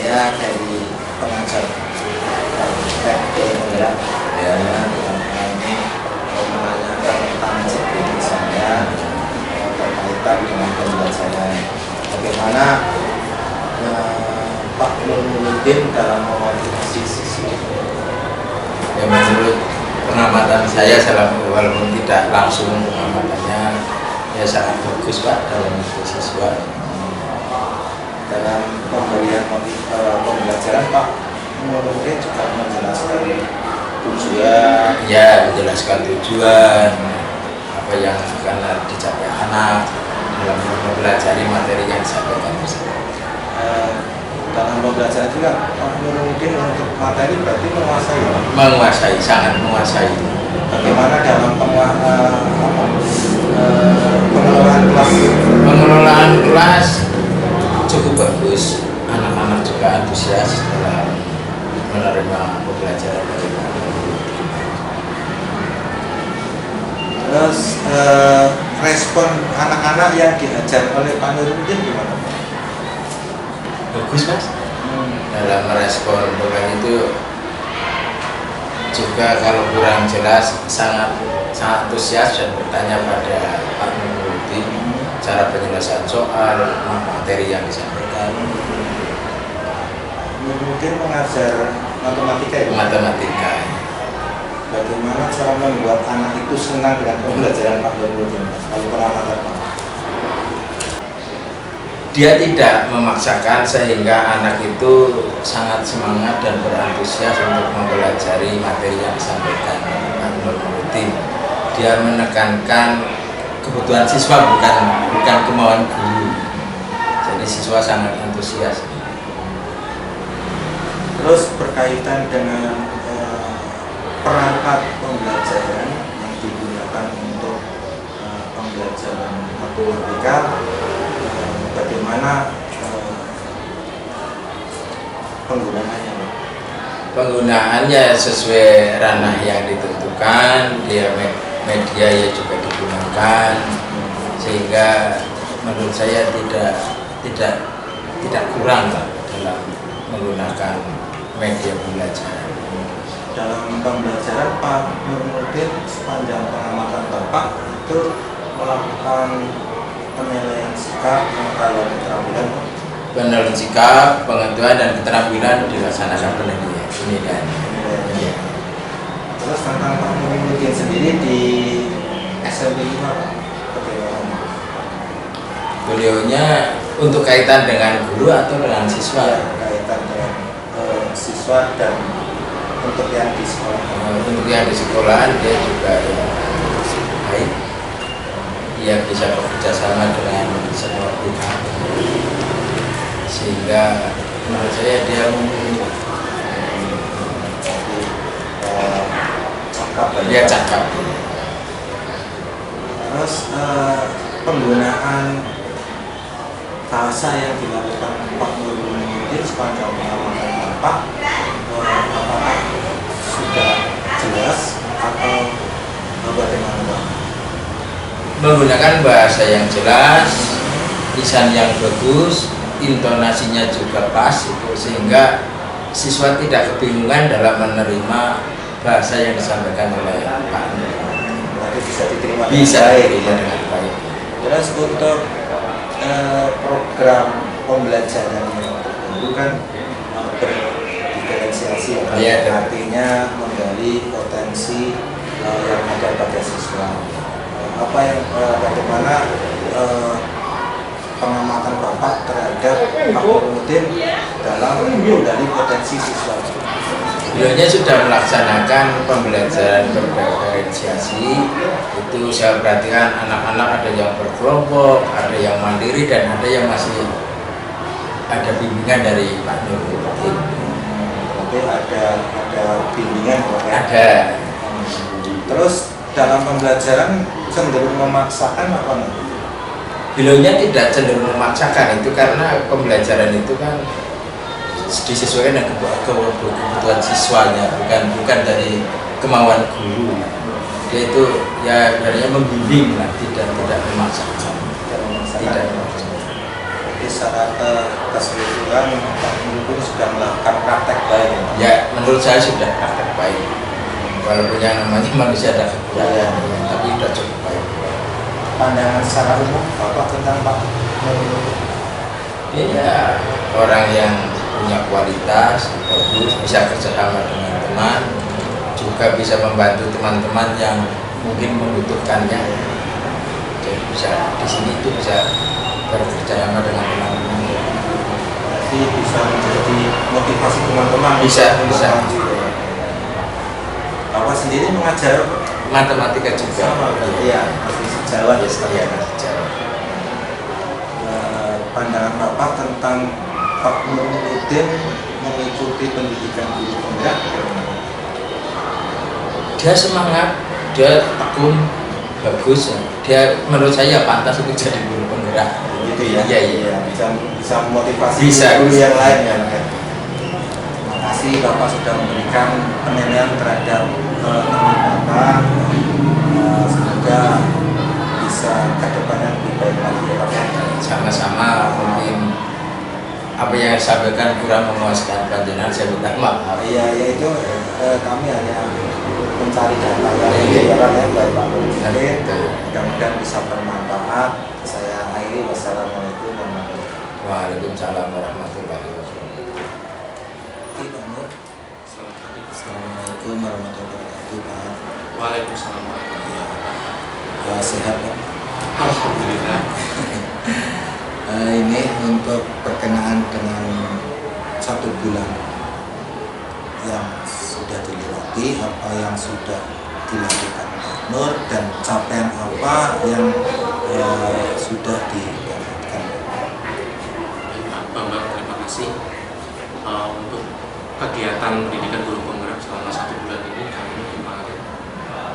saya dari pengajar teknik ya, ini mau menanyakan tentang CV saya berkaitan dengan pembelajaran. Bagaimana Pak Nurudin dalam memotivasi siswa? Ya, menurut pengamatan saya, walaupun tidak langsung pengamatannya, ya sangat bagus Pak dalam siswa. Dalam pemberian pembelajaran Pak Nurudin juga menjelaskan tujuan. Ya, menjelaskan tujuan apa yang akan dicapai anak dalam mempelajari materi yang disampaikan tersebut. Dalam pembelajaran juga Pak Nurudin untuk materi berarti menguasai. Menguasai, sangat menguasai. Bagaimana dalam pengelolaan kelas? Pengelolaan kelas cukup bagus, anak-anak juga antusias dalam menerima pembelajaran dari Pak Nurudin. Terus respon anak-anak yang diajar oleh Pak Nurudin gimana? Bagus Mas. Dalam merespon program itu juga kalau kurang jelas sangat antusias dan bertanya pada Pak Nurudin cara penyelesaian soal, materi yang disampaikan. Nurudin mengajar matematika ya? Matematika. Bagaimana cara membuat anak itu senang dengan pembelajaran Pak Nurudin? Kalau pengamatan Pak? Dia tidak memaksakan sehingga anak itu sangat semangat dan berantusias untuk mempelajari materi yang disampaikan Pak Nurudin. Dia menekankan kebutuhan siswa, bukan kemauan guru. Jadi siswa sangat antusias. Terus berkaitan dengan perangkat pembelajaran yang digunakan untuk pembelajaran matematika, bagaimana penggunaannya? Penggunaannya sesuai ranah yang ditentukan, dia media ya juga digunakan, sehingga menurut saya tidak kurang dalam menggunakan media pembelajaran. Dalam pembelajaran Pak Nurudin sepanjang pengamatan Bapak itu melakukan penilaian sikap, pengetahuan, keterampilan. Penilaian sikap, pengetahuan dan keterampilan dilaksanakan penilaian. Ya. Terus tentang Pak Nurudin sendiri di SMP 5 bagaimana? Beliaunya untuk kaitan dengan guru atau dengan siswa? Ya, kaitan dengan siswa dan untuk yang di sekolah. Untuk yang di sekolahan dia juga baik. Ia bisa bekerja sama dengan semua pihak, sehingga menurut saya dia cakap. Terus penggunaan bahasa yang dilakukan Pak Nurudin sepanjang pengamatan Bapak, apakah sudah jelas atau bagaimana Pak? Menggunakan bahasa yang jelas, lisan yang bagus, intonasinya juga pas, itu sehingga siswa tidak kebingungan dalam menerima bahasa yang disampaikan oleh Pak Nurudin. Berarti bisa diterima dengan baik. Terus untuk program pembelajaran yang tertentu kan berdiferensiasi, artinya menggali potensi yang ada pada siswa. Bagaimana pengamatan Bapak terhadap Pak Nurudin dalam menggali potensi siswa? Beliaunya sudah melaksanakan pembelajaran berdiferensiasi. Itu saya perhatikan anak-anak ada yang berkelompok, ada yang mandiri, dan ada yang masih ada bimbingan dari Pak Nurudin. Berarti ada bimbingan Pak? Ada. Terus dalam pembelajaran cenderung memaksakan apa nanti? Beliaunya tidak cenderung memaksakan, itu karena pembelajaran itu kan disesuaikan dengan kebutuhan siswanya, bukan dari kemauan guru. Dia itu ya sebenarnya membimbing lah, tidak memaksakan. Tidak memaksakan. secara keseluruhan Pak Guru sudah melakukan praktek baik ya? Ya, menurut saya sudah praktek baik. Walaupun yang namanya manusia ada kekurangan, tapi sudah cukup baik. Pandangan secara umum Bapak tentang Pak Guru? Ya, orang yang punya kualitas bagus, bisa kerjasama dengan teman, juga bisa membantu teman-teman yang mungkin membutuhkannya. Jadi bisa di sini itu bisa berkerjasama dengan teman-teman. Jadi bisa menjadi motivasi teman-teman. Bisa. Bapak sendiri mengajar Matematika juga. sama berarti ya, masih sejawat ya sekali ya. Sejawat. Pandangan Bapak tentang Pak Nurudin mengikuti pendidikan guru penggerak bagaimana? Dia semangat, dia tekun, bagus ya. Dia menurut saya pantas untuk jadi guru penggerak. Gitu ya? Iya. Bisa memotivasi Bisa. guru yang lain ya. Terima kasih Bapak sudah memberikan penilaian terhadap teman Bapak. Semoga bisa ke depannya lebih baik lagi ya Pak. Sama-sama, mungkin apa yang saya sampaikan kurang memuaskan panjenengan, saya minta maaf. Iya, itu kami hanya mencari data dari orang yang baik Pak Nurudin. Mudah-mudahan bisa bermanfaat. Saya akhiri, wassalamualaikum warahmatullahi wabarakatuh. Waalaikumsalam warahmatullahi wabarakatuh. Pak Nur. Assalamualaikum warahmatullahi wabarakatuh Pak. Waalaikumsalam warahmatullahi wabarakatuh. Sehat Pak. Alhamdulillah. Ini untuk berkenaan dengan 1 bulan yang sudah dilewati, apa yang sudah dilakukan Pak Nur dan capaian apa yang sudah didapatkan. Pak Bambang, terima kasih untuk kegiatan pendidikan guru penggerak selama 1 bulan ini. Kami kemarin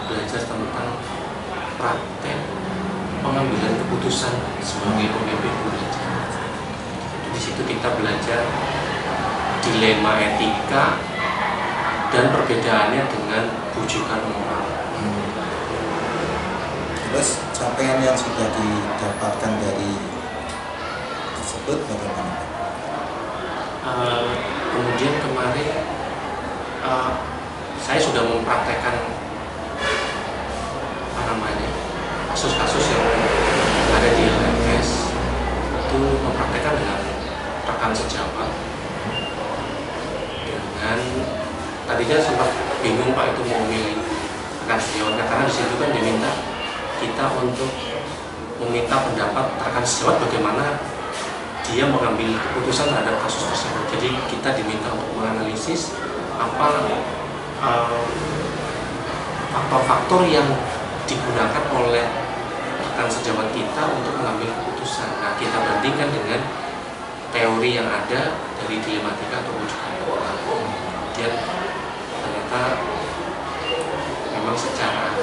belajar tentang praktek pengambilan keputusan sebagai pemimpin belajar. Di situ kita belajar dilema etika dan perbedaannya dengan bujukan moral. Terus capaian yang sudah didapatkan dari tersebut bagaimana? Kemudian kemarin saya sudah mempraktekkan kasus-kasus yang ada di LMS itu, mempraktekkan dengan rekan sejawat. Dengan tadinya sempat bingung Pak itu mau memilih rekan sejawatnya, karena di situ kan diminta kita untuk meminta pendapat rekan sejawat bagaimana dia mengambil keputusan terhadap kasus tersebut. Jadi kita diminta untuk menganalisis apa faktor-faktor yang digunakan oleh rekan sejawat kita untuk mengambil keputusan. Nah, kita bandingkan dengan teori yang ada dari dilematika atau bujukan moral. Kemudian ternyata memang secara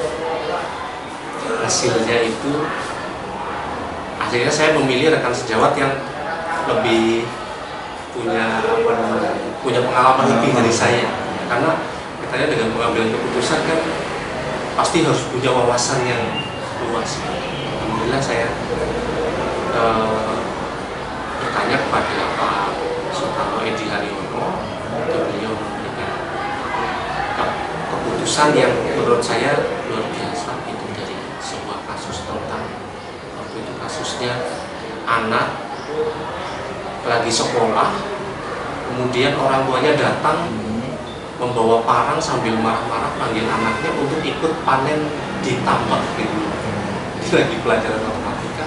hasilnya itu akhirnya saya memilih rekan sejawat yang lebih punya pengalaman lebih dari saya, karena katanya dengan pengambilan keputusan kan pasti harus punya wawasan yang luas. Alhamdulillah saya bertanya kepada Pak Sutarno Edi Haryono, beliau memberikan keputusan yang menurut saya luar biasa. Itu dari sebuah kasus tentang, waktu itu kasusnya anak lagi sekolah, kemudian orang tuanya datang membawa parang sambil marah-marah panggil anaknya untuk ikut panen di tambak gitu. Ini lagi pelajaran matematika.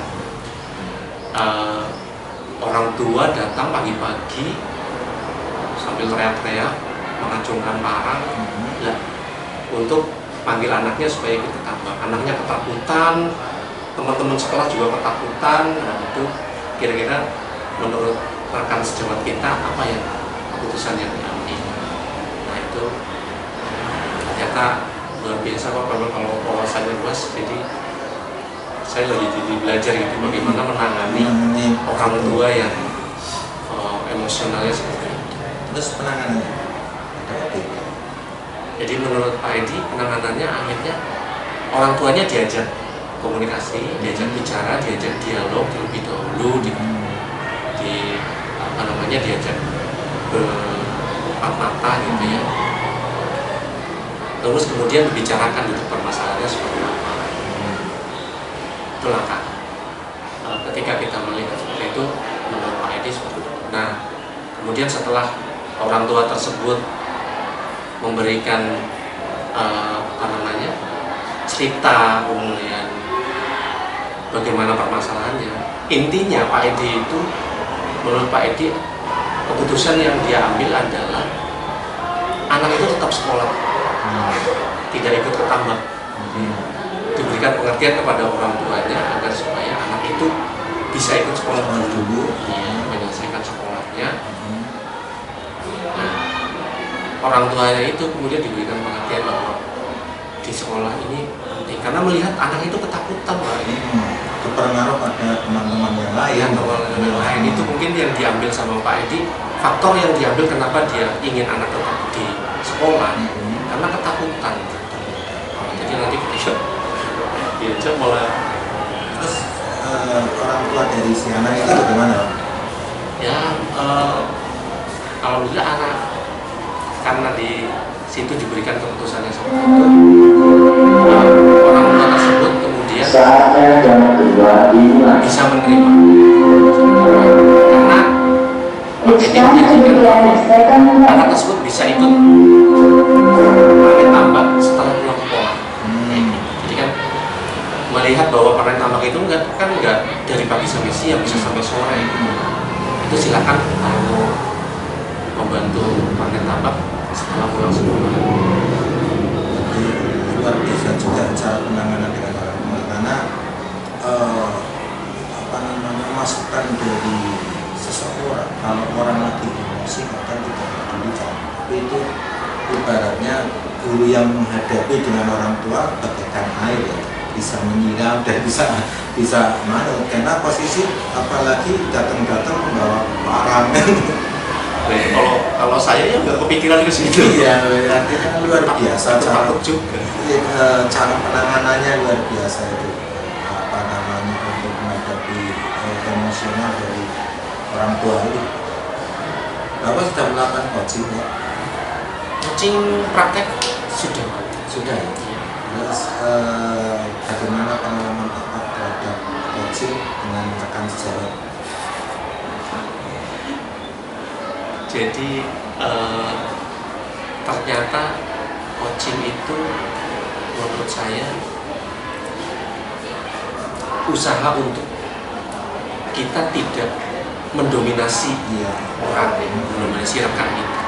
Orang tua datang pagi-pagi sambil teriak-teriak mengacungkan parang untuk panggil anaknya supaya ikut ke tambak. Anaknya ketakutan, teman-teman sekolah juga ketakutan. Nah, itu kira-kira menurut rekan sejawat kita apa yang keputusan yang diambil. Nah, itu ternyata luar biasa Pak, kalau wawasannya luas. Jadi saya lagi jadi belajar gitu bagaimana menangani orang tua yang emosionalnya seperti itu. Terus penanganannya? Jadi menurut Pak Edi, penanganannya akhirnya orang tuanya diajak komunikasi, diajak bicara, diajak dialog terlebih dahulu, dia anaknya diajak berempat mata gitu ya, terus kemudian dibicarakan itu permasalahannya seperti apa. Itulah Kak, ketika kita melihat seperti itu menurut Pak Edi seperti itu. Nah kemudian setelah orang tua tersebut memberikan cerita, kemudian bagaimana permasalahannya, intinya Pak Edi itu, menurut Pak Edi, keputusan yang dia ambil adalah anak itu tetap sekolah, tidak ikut ke tambak. Diberikan pengertian kepada orang tuanya agar supaya anak itu bisa ikut sekolah dulu, menyelesaikan sekolahnya. Nah, orang tuanya itu kemudian diberikan pengertian bahwa di sekolah ini penting karena melihat anak itu ketakutan, Pak. Terpengaruh pada teman-teman yang lain. Teman-teman yang lain itu mungkin yang diambil sama Pak Edi, faktor yang diambil kenapa dia ingin anak tetap di sekolah, karena ketakutan. Jadi nanti ketika diajak mulai. Terus orang tua dari si anak itu bagaimana? Ya, alhamdulillah anak karena di situ diberikan keputusan yang seperti itu, orang tua tersebut kemudian bisa menerima, karena menjadikan bahwa anak tersebut bisa ikut panen tambak setelah pulang sekolah. Jadi kan melihat bahwa panen tambak itu nggak dari pagi sampai siang, bisa sampai sore. Itu silakan kalau membantu panen tambak setelah pulang sekolah. Jadi luar biasa juga cara penanganan dengan orang tua, karena masukan dari seseorang, kalau orang lagi emosi bahkan tidak peduli tapi itu ibaratnya guru yang menghadapi dengan orang tua bagaikan air ya, bisa menyiram dan bisa manut, karena posisi apalagi datang membawa parang. Kalau saya ya nggak kepikiran ke situ. Iya, artinya luar biasa takut juga. Cara penanganannya luar biasa itu, untuk menghadapi emosional dari orang tua itu. Bapak sudah melakukan coaching ya? Coaching praktek sudah ya. Terus bagaimana pengalaman Bapak terhadap coaching dengan rekan sejawat? Jadi ternyata coaching itu menurut saya usaha untuk kita tidak mendominasi orang, mendominasi rekan kita.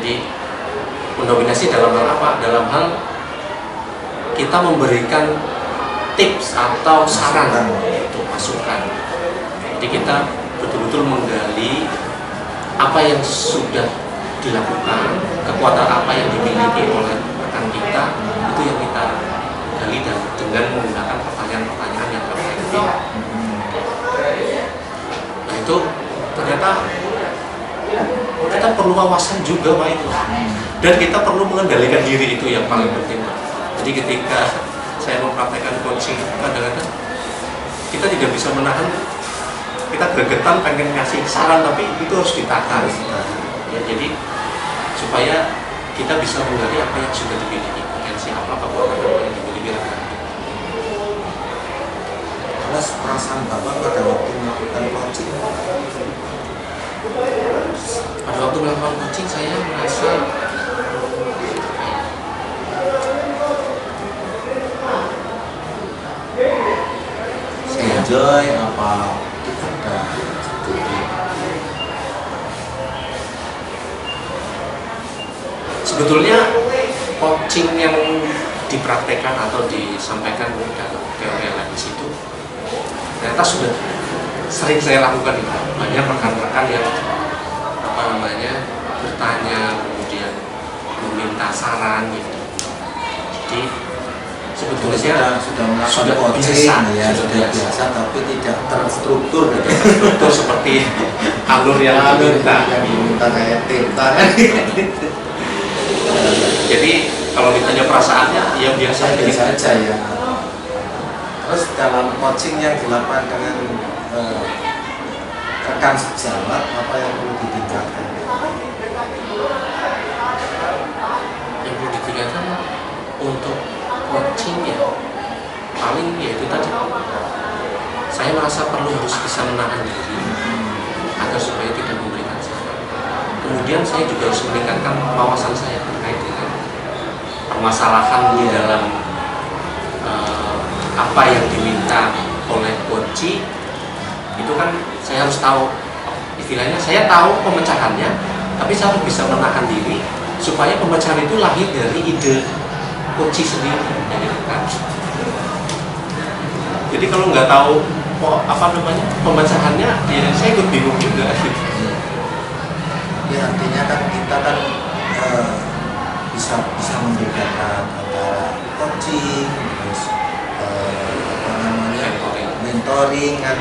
Jadi mendominasi dalam hal apa? Dalam hal kita memberikan tips atau saran untuk masukan. Jadi kita betul-betul menggali apa yang sudah dilakukan, kekuatan apa yang dimiliki oleh rekan kita, itu yang kita gali dan dengan menggunakan pertanyaan-pertanyaan yang efektif. Nah itu ternyata kita perlu wawasan juga Pak itu, dan kita perlu mengendalikan diri, itu yang paling penting Pak. Jadi ketika saya mempraktekkan coaching, kadang-kadang kita tidak bisa menahan, kita gregetan pengen ngasih saran tapi itu harus ditata ya, jadi supaya kita bisa menggali apa yang sudah dimiliki, potensi apa, kekuatan apa yang dimiliki rekan. Terus perasaan Bapak pada waktu melakukan coaching? Pada waktu melakukan coaching saya merasa enjoy apa sebetulnya coaching yang dipraktekkan atau disampaikan dalam teori analisis itu ternyata sudah sering saya lakukan. Banyak rekan-rekan yang bertanya, kemudian meminta saran gitu. Jadi sebetulnya sudah melakukan coaching ya, sudah biasa tapi tidak terstruktur seperti alur yang diminta kayak tinta kan. Jadi kalau ditanya perasaannya ya biasa saja ya. Terus dalam coaching yang dilakukan dengan rekan sejawat apa yang perlu ditingkatkan? Yang perlu ditingkatkan untuk coaching ya paling ya itu tadi, saya merasa perlu harus bisa menahan diri agar supaya tidak memberikan saran. Kemudian saya juga harus meningkatkan wawasan saya terkait dengan permasalahan di dalam apa yang diminta oleh coach. Itu kan saya harus tahu, istilahnya saya tahu pemecahannya, tapi saya harus bisa menahan diri supaya pemecahan itu lahir dari ide coach sendiri, gitu kan. Jadi kalau nggak tahu pemecahannya, ya saya ikut bingung juga. Ya artinya kan kita kan bisa membedakan antara coaching, terus mentoring kan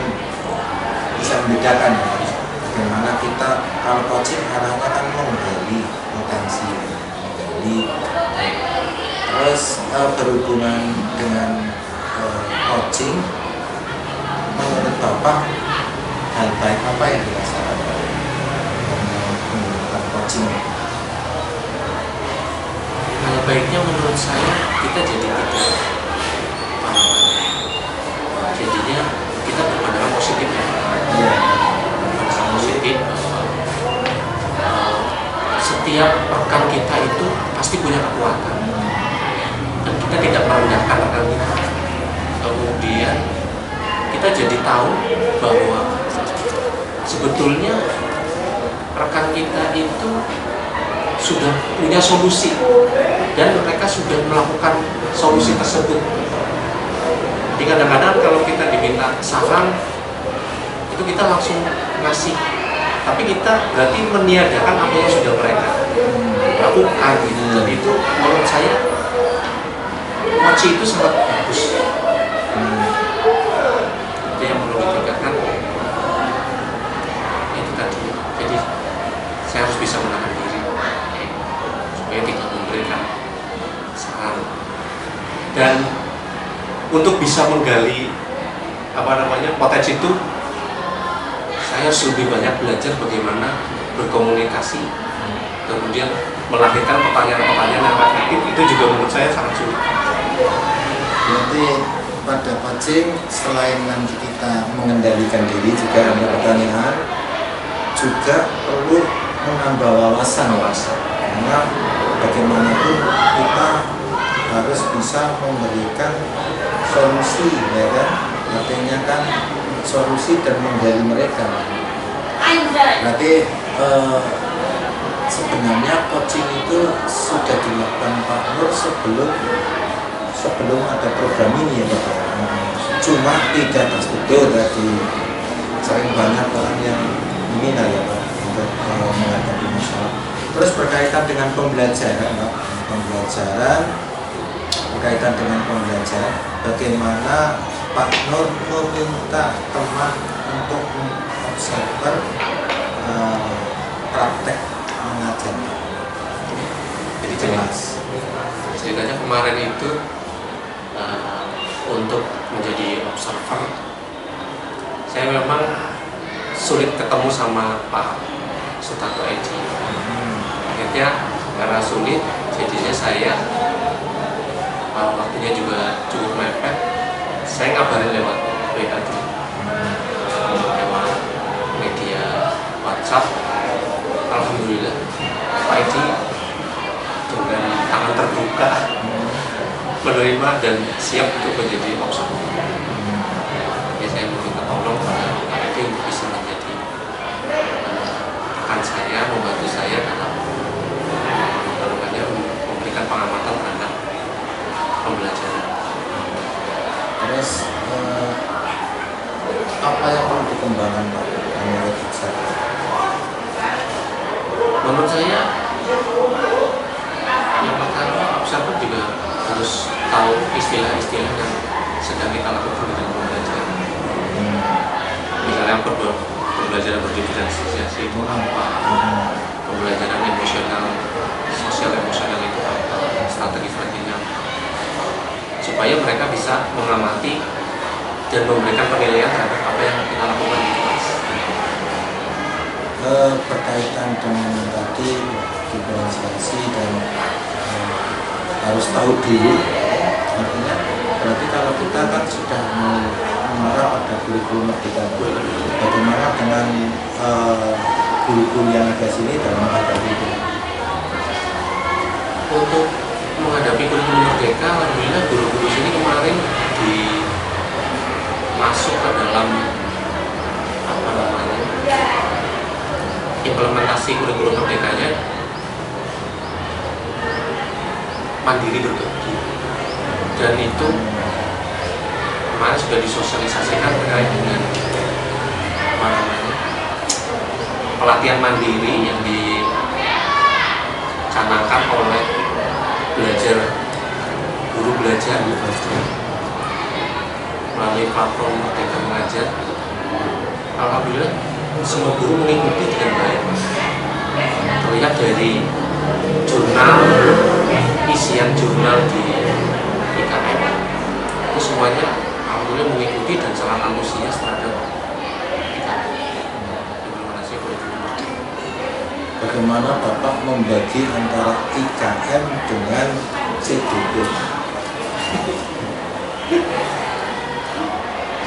bisa membedakan ya. Bagaimana kita kalau coaching arahnya kan menggali potensi, menggali, terus berhubungan dengan coaching, menurut Bapak hal baik apa yang dirasakan menggunakan coaching? Hal baiknya menurut saya kita jadi tidak jadinya kita berpandangan positif ya. Berpandangan positif bahwa setiap rekan kita itu pasti punya kekuatan dan kita tidak merendahkan rekan kita. Kemudian kita jadi tahu bahwa sebetulnya rekan kita itu sudah punya solusi dan mereka sudah melakukan solusi tersebut. Jadi kadang-kadang kalau kita diminta saran itu kita langsung ngasih, tapi kita berarti meniadakan apa yang sudah mereka lakukan gitu. Dan itu menurut saya coach itu sangat bagus. Itu yang perlu ditingkatkan. Itu tadi. Jadi saya harus bisa menahan diri supaya tidak memberikan saran. Dan untuk bisa menggali potensi itu, saya harus lebih banyak belajar bagaimana berkomunikasi, kemudian melahirkan pertanyaan-pertanyaan yang efektif. Itu juga menurut saya sangat sulit. Berarti pada coaching selain nanti kita mengendalikan diri juga ada pertanyaan, juga perlu menambah wawasan, karena bagaimanapun kita harus bisa memberikan solusi, ya kan? Artinya kan solusi dan menggali mereka. Berarti sebenarnya coaching itu sudah dilakukan Pak Nur sebelum ada program ini ya Pak. Cuma tidak terstruktur tadi, sering banyak orang yang minat ya Pak untuk menghadapi masalah. Terus berkaitan dengan pembelajaran Pak, berkaitan dengan pembelajaran, bagaimana Pak Nur meminta teman untuk mengobserver praktek mengajar. Jadi jelas. Ceritanya kemarin itu untuk menjadi observer, saya memang sulit ketemu sama Pak Sutarto Edi. Akhirnya karena sulit, jadinya saya waktunya juga cukup mepet. Saya ngabarin lewat WA dulu, lewat media WhatsApp. Alhamdulillah Pak Edi dengan tangan terbuka menerima dan siap untuk menjadi observer. Jadi saya meminta tolong pada Pak Edi untuk bisa menjadi rekan saya, membantu saya dalam memberikan pengamatan terhadap pembelajaran. Terus apa yang perlu dikembangkan Pak menurut saya? Menurut saya yang pertama, observer juga harus tahu istilah-istilah yang sedang kita lakukan di dalam pembelajaran. Misalnya pembelajaran berdiferensiasi itu apa, pembelajaran emosional, sosial emosional itu apa, strategi-strateginya apa, supaya mereka bisa mengamati dan memberikan penilaian terhadap apa yang kita lakukan di kelas. berkaitan dengan tadi diferensiasi dan harus tahu dulu, artinya berarti kalau kita kan sudah mengarah pada kurikulum merdeka, bagaimana dengan guru-guru yang ada sini dalam menghadapi itu? Untuk menghadapi kurikulum merdeka, alhamdulillah guru-guru sini kemarin masuk ke dalam apa namanya implementasi kurikulum merdekanya mandiri berbagi, dan itu kemarin sudah disosialisasikan terkait dengan apa namanya pelatihan mandiri yang dicanangkan oleh guru belajar melalui platform Merdeka Mengajar. Alhamdulillah semua guru mengikuti dengan baik. Terlihat dari isian jurnal di IKM itu semuanya alhamdulillah mengikuti dan sangat antusias terhadap IKM, implementasi kurikulum merdeka. Bagaimana Bapak membagi antara IKM dengan CDP?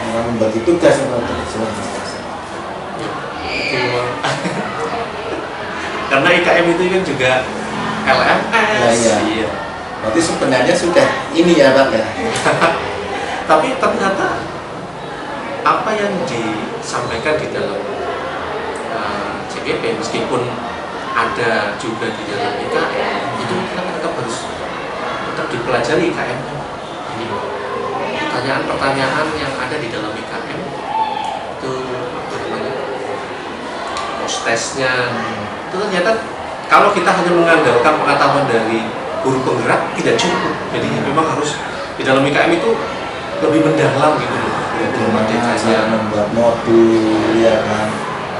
Cara membagi tugas seperti itu. Karena IKM itu kan juga LMS. Iya. Berarti sebenarnya sudah ini ya Pak ya. Tapi ternyata apa yang disampaikan di dalam CPP meskipun ada juga di dalam IKM, itu kita tetap harus dipelajari IKM. Pertanyaan-pertanyaan yang ada di dalam IKM itu apa namanya post-testnya itu ternyata kalau kita hanya mengandalkan pengetahuan dari guru penggerak tidak cukup. Jadi memang harus di dalam IKM itu lebih mendalam gitu loh. Bagaimana cara membuat modul, ya kan,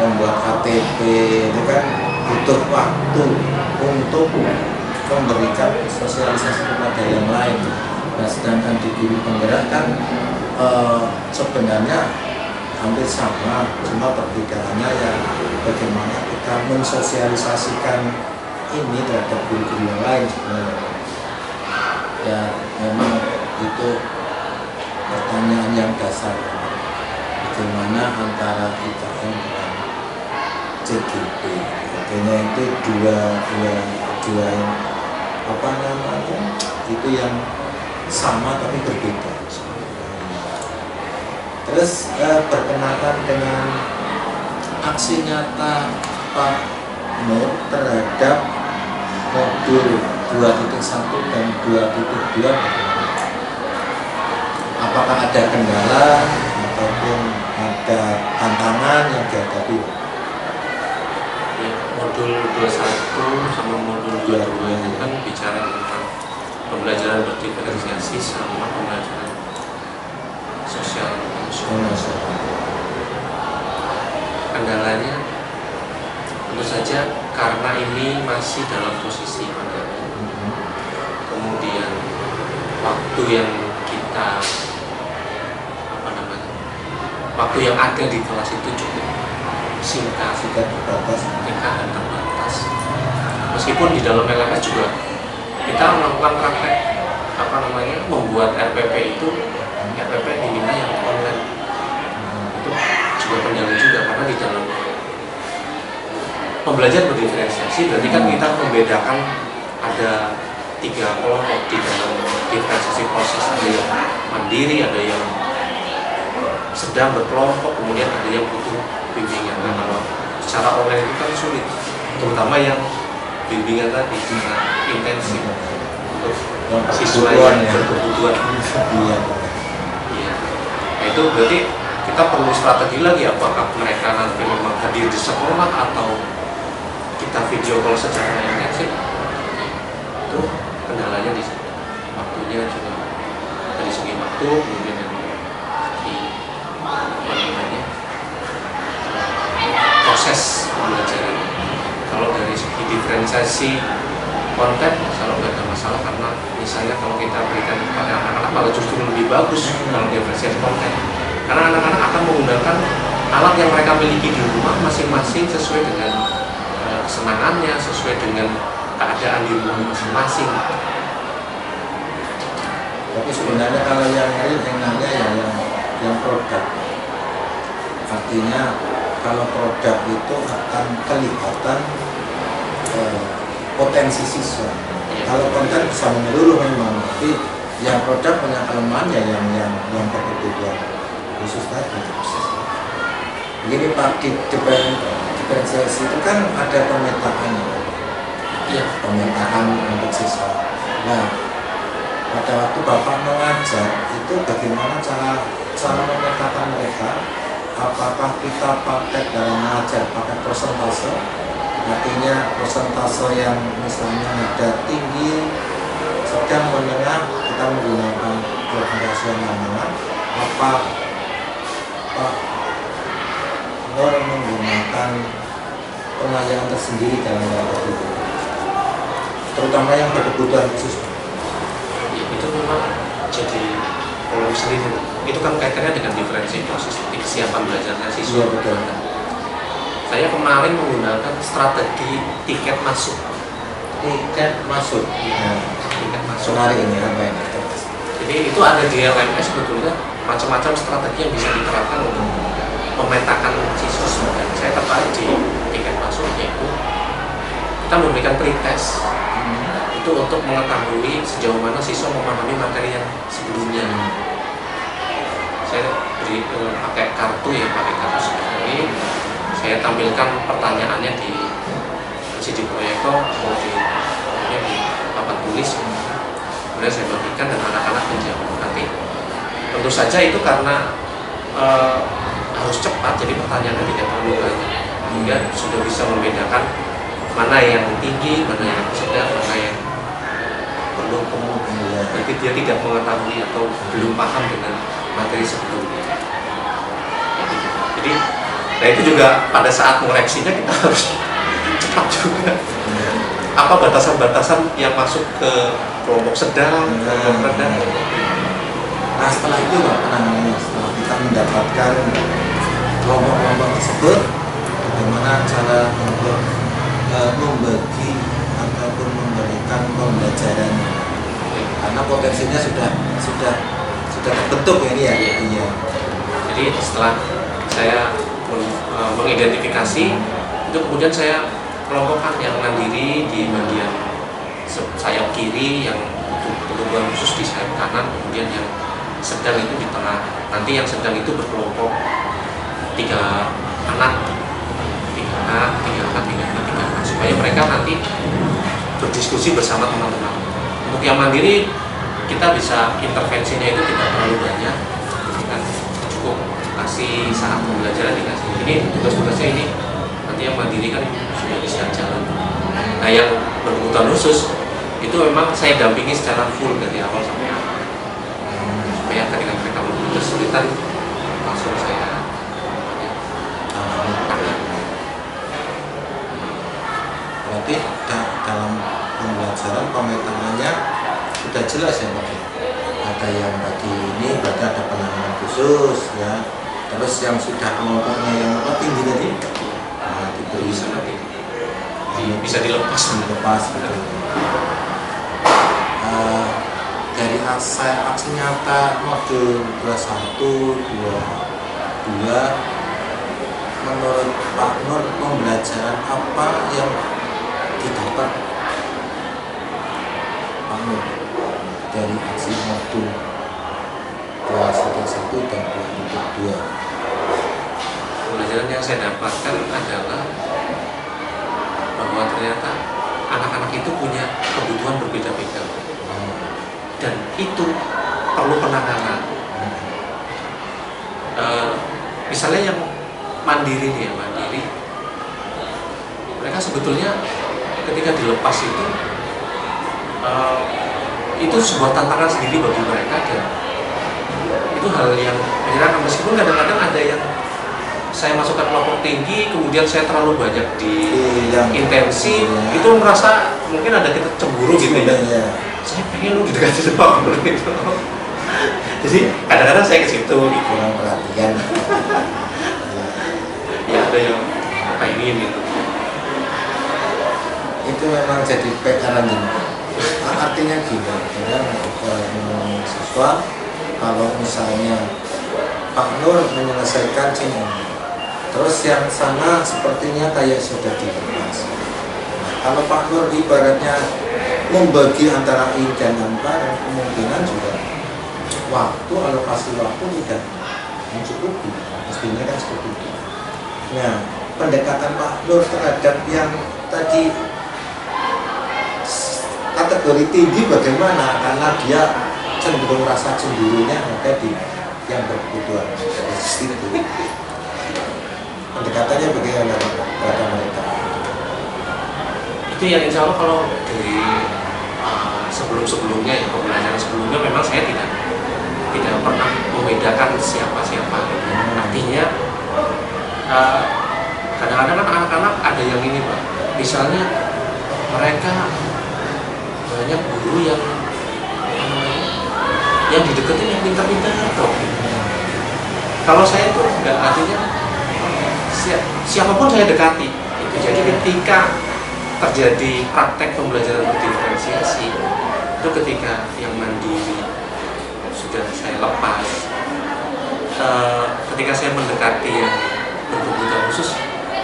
membuat KTP, itu kan butuh waktu untuk memberikan sosialisasi kepada yang lain. Nah, sedangkan di guru penggerak kan sebenarnya hampir sama, cuma perbedaannya ya bagaimana kita mensosialisasikan ini terhadap guru-guru yang lain sebenarnya. Ya memang itu pertanyaan yang dasar, bagaimana antara IKM dan CGP, artinya itu dua apa namanya itu yang sama tapi berbeda. Terus berkenaan dengan aksi nyata Pak Nur terhadap modul 2.1 dan 2.2, apakah ada kendala ataupun ada tantangan yang dihadapi? Ya, modul 21 sama modul 22 itu kan bicara tentang pembelajaran berdiferensiasi sama pembelajaran sosial emosional. Kendalanya tentu saja karena ini masih dalam posisi pandemi, kemudian waktu yang kita waktu yang ada di kelas itu cukup singkat dan terbatas. Meskipun di dalam LMS juga kita melakukan praktek membuat RPP itu RPP diminta yang online, itu juga kendala juga karena di dalam pembelajaran berdiferensiasi berarti kan kita membedakan ada 3 kelompok di dalam diferensiasi proses, ada yang mandiri, ada yang sedang berkelompok, kemudian ada yang butuh bimbingan. Nah, kalau secara online itu kan sulit, terutama yang bimbingan tadi sangat intensif untuk siswa yang berkebutuhan. Iya. Nah, itu berarti kita perlu strategi lagi, apakah mereka nanti memang hadir di sekolah atau kita video call secara intensif. Itu kendalanya di situ. Waktunya juga dari segi waktu, kemudian proses pembelajaran. Kalau dari segi diferensiasi konten, kalau nggak ada masalah, karena misalnya kalau kita berikan kepada anak-anak malah justru lebih bagus kalau diferensiasi konten, karena anak-anak akan menggunakan alat yang mereka miliki di rumah masing-masing sesuai dengan kesenangannya, sesuai dengan keadaan di rumah masing-masing. Tapi sebenarnya kalau yang real yang nanya ya yang produk. Artinya kalau produk itu akan kelihatan potensi siswa. Kalau konten bisa menyeluruh memang, tapi yang produk punya kelemahan ya yang berkebutuhan khusus tadi. Begini Pak, di diferensiasi itu kan ada pemetaan, Iya. pemetaan untuk siswa. Nah, pada waktu Bapak mengajar itu bagaimana cara memetakan mereka? Apakah kita pakai dalam mengajar pakai persentase? Artinya persentase yang misalnya ada tinggi, sedang, menengah, kita menggunakan persentase yang mana? Apa Pak Nur menggunakan pengayaan tersendiri dalam hal itu, terutama yang berkebutuhan khusus? Itu memang jadi problem sendiri. Itu kan kaitannya dengan diferensi proses kesiapan belajarnya siswa. Iya, betul. Saya kemarin menggunakan strategi tiket masuk. Tiket masuk. Nah, Tiket masuk. menarik ini apa ini? Jadi itu ada di LMS sebetulnya macam-macam strategi yang bisa diterapkan untuk memetakan siswa. Dan saya tertarik di tiket masuk, yaitu kita memberikan pretest itu untuk mengetahui sejauh mana siswa memahami materi yang sebelumnya. Saya beri pakai kartu seperti ini. Saya tampilkan pertanyaannya di LCD proyektor atau di papan tulis. Kemudian saya bagikan dan anak-anak menjawab. Nanti tentu saja itu karena harus cepat, jadi pertanyaannya tidak terlalu banyak, hingga sudah bisa membedakan mana yang tinggi, mana yang sedang, mana yang perlu kemudian. Jadi dia tidak mengetahui atau belum paham dengan materi sebelumnya. Jadi, nah itu juga pada saat mengoreksinya kita harus cepat juga. Apa batasan-batasan yang masuk ke kelompok sedang, kelompok rendah. Nah setelah itu Pak, setelah kita mendapatkan kelompok-kelompok tersebut, bagaimana cara untuk membagi ataupun memberikan pembelajaran, karena potensinya sudah terbentuk ini ya. Iya. Jadi setelah saya mengidentifikasi itu, kemudian saya kelompokkan yang mandiri di bagian sayap kiri, yang kebutuhan khusus di sayap kanan, kemudian yang sedang itu di tengah. Nanti yang sedang itu berkelompok 3 anak, supaya mereka nanti berdiskusi bersama teman-teman. Untuk yang mandiri kita bisa intervensinya itu tidak terlalu banyak, kan cukup kasih saat pembelajaran, dikasih ini tugas-tugasnya ini, nanti yang mandiri kan sudah bisa jalan. Nah yang berkebutuhan khusus itu memang saya dampingi secara full dari awal sampai akhir, supaya ketika mereka memiliki kesulitan langsung saya Berarti dalam pembelajaran pemetaannya sudah jelas ya Pak. Ada yang bagi ini berarti ada penanganan khusus ya. Terus yang sudah kelompoknya yang tinggi tadi, nah, diberi bisa dilepas gitu. Dari aksi nyata modul 21, 22, menurut Pak Nur pembelajaran apa yang didapat Pak Nur dari aksi modul 21 dan 22? Pembelajaran yang saya dapatkan adalah bahwa ternyata anak-anak itu punya kebutuhan berbeda-beda, dan itu perlu penanganan. Misalnya yang mandiri nih, mereka sebetulnya ketika dilepas itu sebuah tantangan sendiri bagi mereka, dan itu hal yang menyenangkan. Meskipun kadang-kadang ada yang saya masukkan kelompok tinggi, kemudian saya terlalu banyak di intensif, itu merasa mungkin ada kita cemburu gitu ya. Saya pengen lu didekati sama gitu. Jadi kadang-kadang saya ke situ gitu. Kurang perhatian. ada yang pengen gitu. Itu memang jadi PR artinya gini ya, siswa kalau misalnya Pak Nur menyelesaikan ini, terus yang sana sepertinya kayak sudah dilepas. Kalau Pak Nur ibaratnya membagi antara ini dan antara, kemungkinan juga waktu, alokasi waktu tidak mencukupi, mestinya kan seperti itu. Nah, pendekatan Pak Nur terhadap yang tadi kategori tinggi bagaimana? Karena dia cenderung rasa cemburunya ada di yang berkebutuhan dari situ. Pendekatannya bagaimana kepada mereka? Itu yang insya Allah kalau dari sebelum-sebelumnya ya, pembelajaran sebelumnya memang saya tidak pernah membedakan siapa-siapa. Artinya kadang-kadang kan anak-anak ada yang ini Pak, misalnya mereka banyak guru yang dideketin yang pintar-pintar toh. Kalau saya tuh nggak, artinya siapapun saya dekati itu. Jadi ketika terjadi praktek pembelajaran berdiferensiasi itu ketika yang mandiri sudah saya lepas, ketika saya mendekati yang berkebutuhan khusus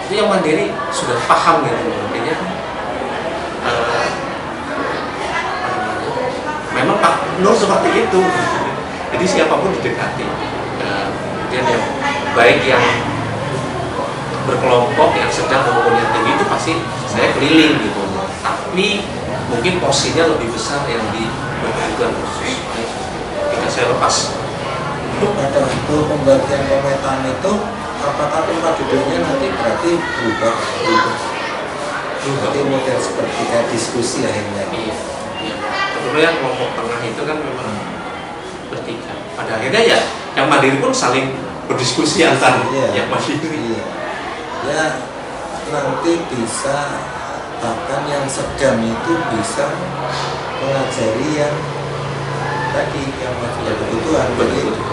itu yang mandiri sudah paham gitu. Artinya memang Pak Nur seperti itu. Jadi siapapun didekati, kemudian yang baik yang berkelompok, yang sedang maupun yang tinggi itu pasti saya keliling gitu. Tapi mungkin porsinya lebih besar yang di berkebutuhan khusus. Ketika saya lepas Pada waktu pembagian pemetaan itu, apakah tempat duduknya nanti berarti berubah? Berarti model seperti kayak diskusi akhirnya. iya. Sebetulnya kelompok tengah itu kan memang bertiga. Pada akhirnya ya yang mandiri pun saling berdiskusi antar yang mandiri. Iya. Ya nanti bisa, bahkan yang sedang itu bisa mengajari yang tadi yang masih berkebutuhan. Jadi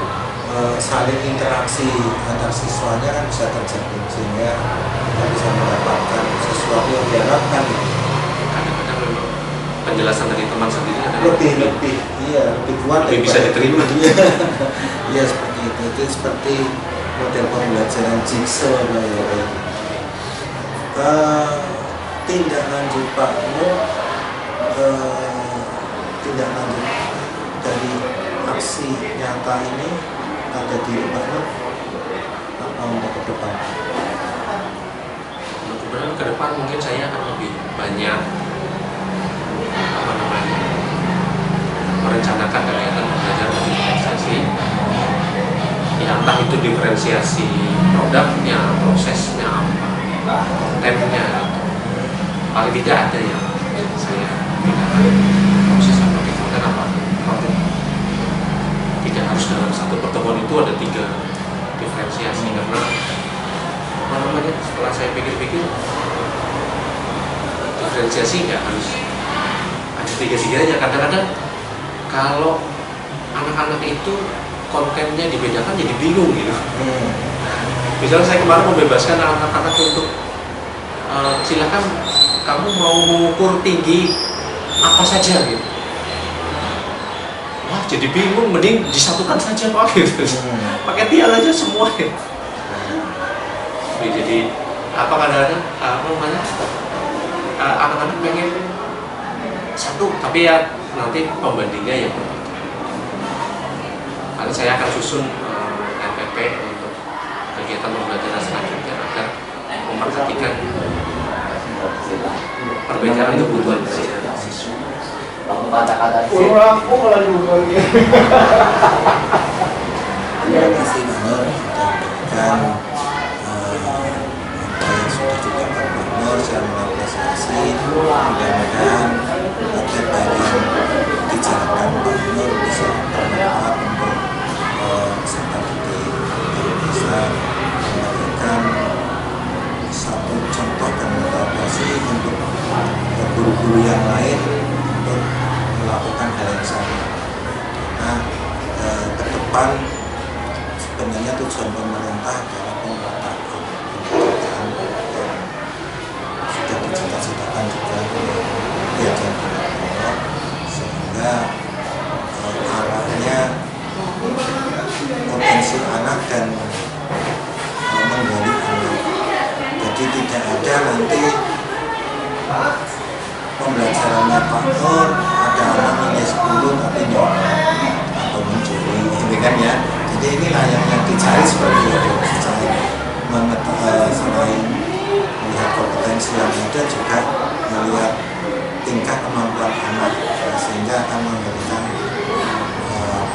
saling interaksi antar siswanya kan bisa terjadi sehingga kita bisa mendapatkan sesuatu yang diharapkan. Kadang-kadang memang penjelasan dari teman sendiri ada lebih kuat, lebih bisa diterima. Iya seperti itu. Itu seperti model pembelajaran jigsaw ya. Tindak lanjut Pak Nur, tindak lanjut dari aksi nyata ini ada di Pak Nur apa untuk ke depan? Kemudian ke depan mungkin saya akan lebih banyak merencanakan kegiatan belajar diferensiasi. Ya entah itu diferensiasi produknya, prosesnya apa, kontennya. Paling tidak ada yang saya bedakan proses apa, konten apa. Tidak harus dalam satu pertemuan itu ada 3 diferensiasi, karena setelah saya pikir-pikir diferensiasi nggak harus ada 3-3-nya. Kadang-kadang kalau anak-anak itu kontennya dibedakan jadi bingung gitu. Misalnya saya kemarin membebaskan anak-anak untuk silakan kamu mau mengukur tinggi apa saja gitu. Wah jadi bingung, mending disatukan saja Pak gitu. Pakai tiang aja semua ya. Jadi apa kadang-kadang anak-anak pengen satu, tapi ya nanti pembandingnya ya berbeda. Karena saya akan susun LPP untuk kegiatan pembelajaran selanjutnya agar memperhatikan perbedaan kebutuhan siswa. Kata-kata aku kalau juga Terima kasih Pak Nur dan apa yang sudah dilakukan Pak Nur secara mengapresiasi. Mudah-mudahan apa yang dijalankan Pak Nur bisa bermanfaat untuk peserta didik yang bisa memberikan satu contoh dan motivasi untuk guru-guru yang lain untuk melakukan hal yang sama. Nah, ke depan sebenarnya tujuan pemerintah adalah pemerataan yang ada nanti pembelajarannya Pak Nur ada anak nilai 10 tapi nyolong atau mencuri, ini kan ya. Jadi inilah yang dicari seperti itu. Selain melihat kompetensi yang ada juga melihat tingkat kemampuan anak, sehingga akan memberikan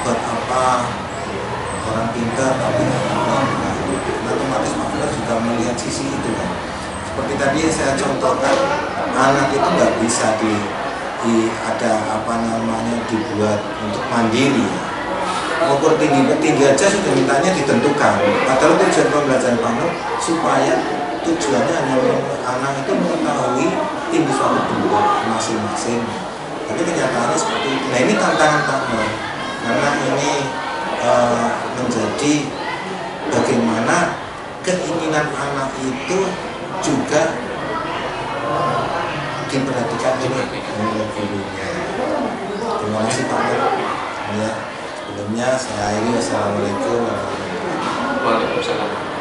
buat apa orang pintar tapi otomatis Pak Nur juga melihat sisi itu kan. Seperti tadi saya contohkan, anak itu nggak bisa ada apa namanya dibuat untuk mandiri. Ukur tinggi aja sudah mintanya ditentukan. Padahal tujuan pembelajaran Pak Nur supaya tujuannya hanya anak itu mengetahui tinggi suatu bentuk masing-masing. Tapi kenyataannya seperti itu. Nah ini tantangan Pak Nur, karena ini menjadi bagaimana keinginan anak itu juga diperhatikan oleh gurunya. Terima kasih Pak Nur. Ya, sebelumnya saya akhiri. Wassalamualaikum warahmatullahi wabarakatuh. Waalaikumsalam.